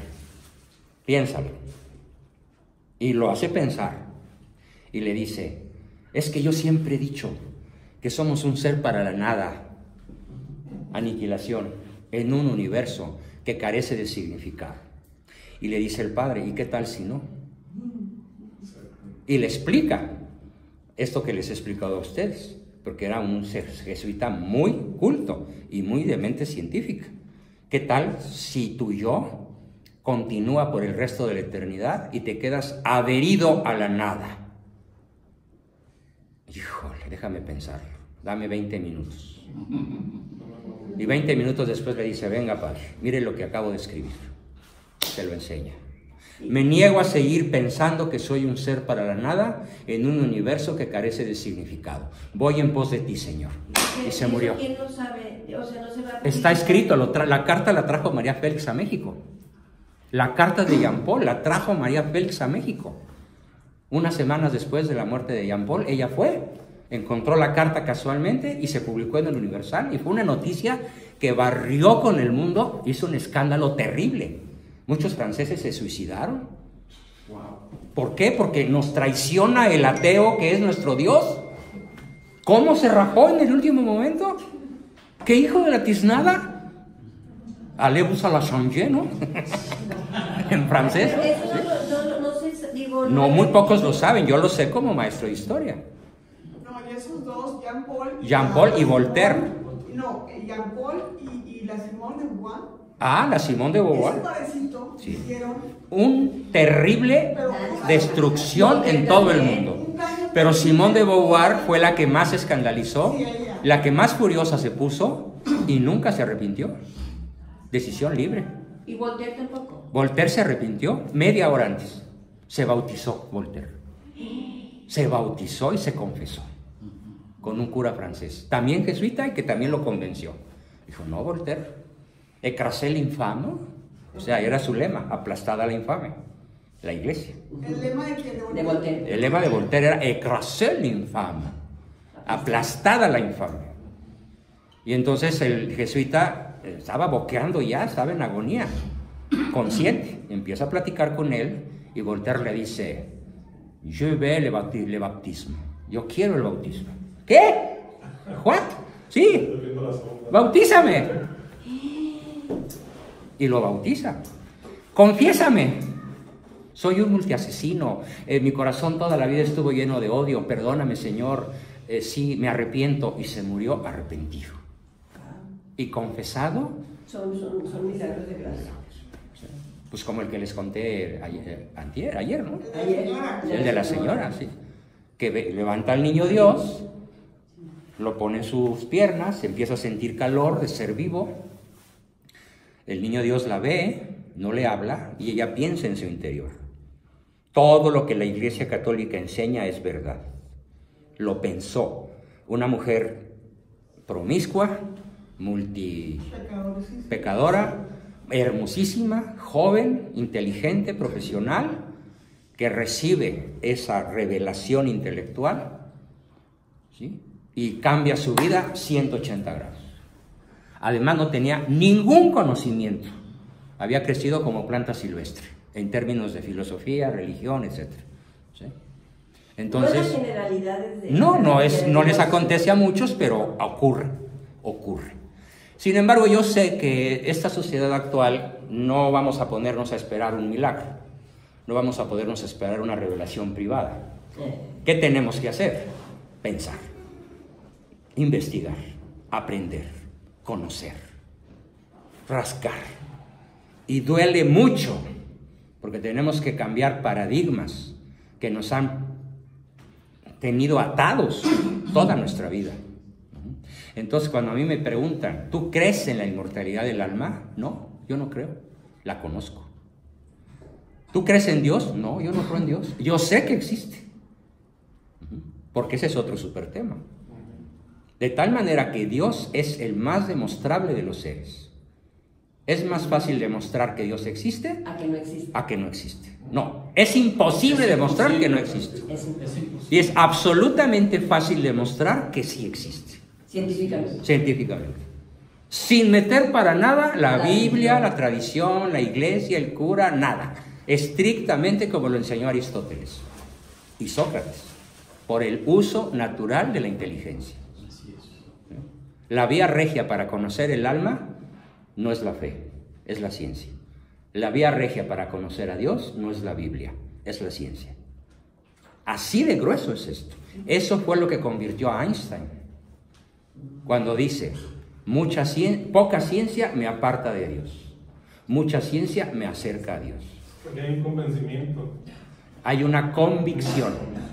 Piénsalo. Y lo hace pensar. Y le dice: es que yo siempre he dicho que somos un ser para la nada, aniquilación, en un universo que carece de significado. Y le dice el padre: ¿y qué tal si no? Y le explica esto que les he explicado a ustedes, porque era un jesuita muy culto y muy de mente científica. ¿Qué tal si tu yo continúa por el resto de la eternidad y te quedas adherido a la nada? Híjole, déjame pensarlo, dame 20 minutos. Y 20 minutos después le dice: venga, padre, mire lo que acabo de escribir. Se lo enseña. Me niego a seguir pensando que soy un ser para la nada en un universo que carece de significado. Voy en pos de ti, Señor. Y se murió. ¿Quién lo sabe? O sea, no se va a Está escrito, la carta la trajo María Félix a México. La carta de Jean-Paul la trajo María Félix a México. Unas semanas después de la muerte de Jean-Paul, ella fue, encontró la carta casualmente y se publicó en el Universal. Y fue una noticia que barrió con el mundo, hizo un escándalo terrible. Muchos franceses se suicidaron. ¿Por qué? Porque nos traiciona el ateo que es nuestro Dios. ¿Cómo se rajó en el último momento? ¿Qué hijo de la tiznada? Allez-vous à la changer, ¿no? En francés. No, muy pocos lo saben. Yo lo sé como maestro de historia. No, y esos dos, Jean-Paul y Voltaire. No, Jean-Paul y la Simone de Beauvoir. Ah, la Simone de Beauvoir. Sí. Un terrible destrucción en todo el mundo. Pero Simone de Beauvoir fue la que más se escandalizó, la que más furiosa se puso y nunca se arrepintió. Decisión libre. ¿Y Voltaire tampoco? Voltaire se arrepintió media hora antes. Se bautizó Voltaire. Se bautizó y se confesó con un cura francés, también jesuita, y que también lo convenció. Dijo: no, Voltaire, écrasé l'infame. O sea, era su lema: aplastada la infame, la iglesia. ¿El lema de quién? De Voltaire. El lema de Voltaire era écrasé l'infame, aplastada la infame. Y entonces el jesuita estaba boqueando ya, estaba en agonía, consciente. Empieza a platicar con él y Voltaire le dice: je veux le bautisme. Yo quiero el bautismo. ¿Qué? ¿What? Sí, bautízame. Y lo bautiza. Confiésame. Soy un multiasesino. Mi corazón toda la vida estuvo lleno de odio. Perdóname, Señor. Sí, me arrepiento. Y se murió arrepentido. Y confesado. Son milagros de gracia. Pues como el que les conté ayer, ¿no? Ayer, El de la señora, sí. Que levanta al niño Dios, lo pone en sus piernas, empieza a sentir calor de ser vivo. El niño Dios la ve, no le habla, y ella piensa en su interior. Todo lo que la Iglesia Católica enseña es verdad. Lo pensó. Una mujer promiscua, multipecadora, hermosísima, joven, inteligente, profesional, que recibe esa revelación intelectual, ¿sí? Y cambia su vida 180 grados. Además no tenía ningún conocimiento. Había crecido como planta silvestre, en términos de filosofía, religión, etc. ¿Sí? Entonces, no les acontece a muchos, pero ocurre. Sin embargo, yo sé que esta sociedad actual no vamos a ponernos a esperar un milagro, no vamos a podernos esperar una revelación privada. ¿Qué tenemos que hacer? Pensar, investigar, aprender, conocer, rascar. Y duele mucho, porque tenemos que cambiar paradigmas que nos han tenido atados toda nuestra vida. Entonces, cuando a mí me preguntan, ¿tú crees en la inmortalidad del alma? No, yo no creo, la conozco. ¿Tú crees en Dios? No, yo no creo en Dios. Yo sé que existe, porque ese es otro súper tema. De tal manera que Dios es el más demostrable de los seres. ¿Es más fácil demostrar que Dios existe? A que no existe. A que no existe. No, es imposible demostrar que no existe. Es imposible. Y es absolutamente fácil demostrar que sí existe. Científicamente. Sin meter para nada la Biblia, la tradición, la iglesia, el cura, nada. Estrictamente como lo enseñó Aristóteles y Sócrates, por el uso natural de la inteligencia. La vía regia para conocer el alma no es la fe, es la ciencia. La vía regia para conocer a Dios no es la Biblia, es la ciencia. Así de grueso es esto. Eso fue lo que convirtió a Einstein. Cuando dice, poca ciencia me aparta de Dios, mucha ciencia me acerca a Dios. Porque hay un convencimiento. Hay una convicción,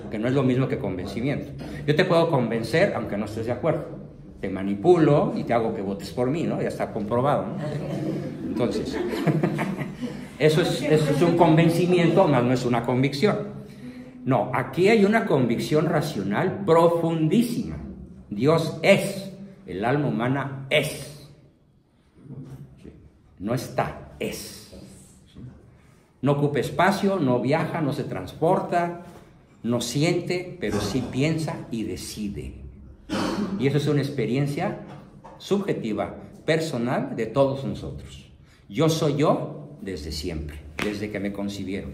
que no es lo mismo que convencimiento. Yo te puedo convencer, aunque no estés de acuerdo. Te manipulo y te hago que votes por mí, ¿no? Ya está comprobado, ¿no? Entonces, eso es un convencimiento, más no es una convicción. No, aquí hay una convicción racional profundísima. Dios es, el alma humana es. No está, es. No ocupa espacio, no viaja, no se transporta, no siente, pero sí piensa y decide. Y eso es una experiencia subjetiva, personal de todos nosotros. Yo soy yo desde siempre, desde que me concibieron.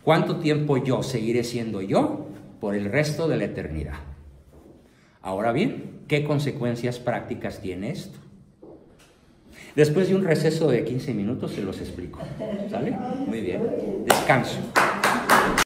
¿Cuánto tiempo yo seguiré siendo yo? Por el resto de la eternidad. Ahora bien, ¿qué consecuencias prácticas tiene esto? Después de un receso de 15 minutos se los explico. ¿Sale? Muy bien. Descanso.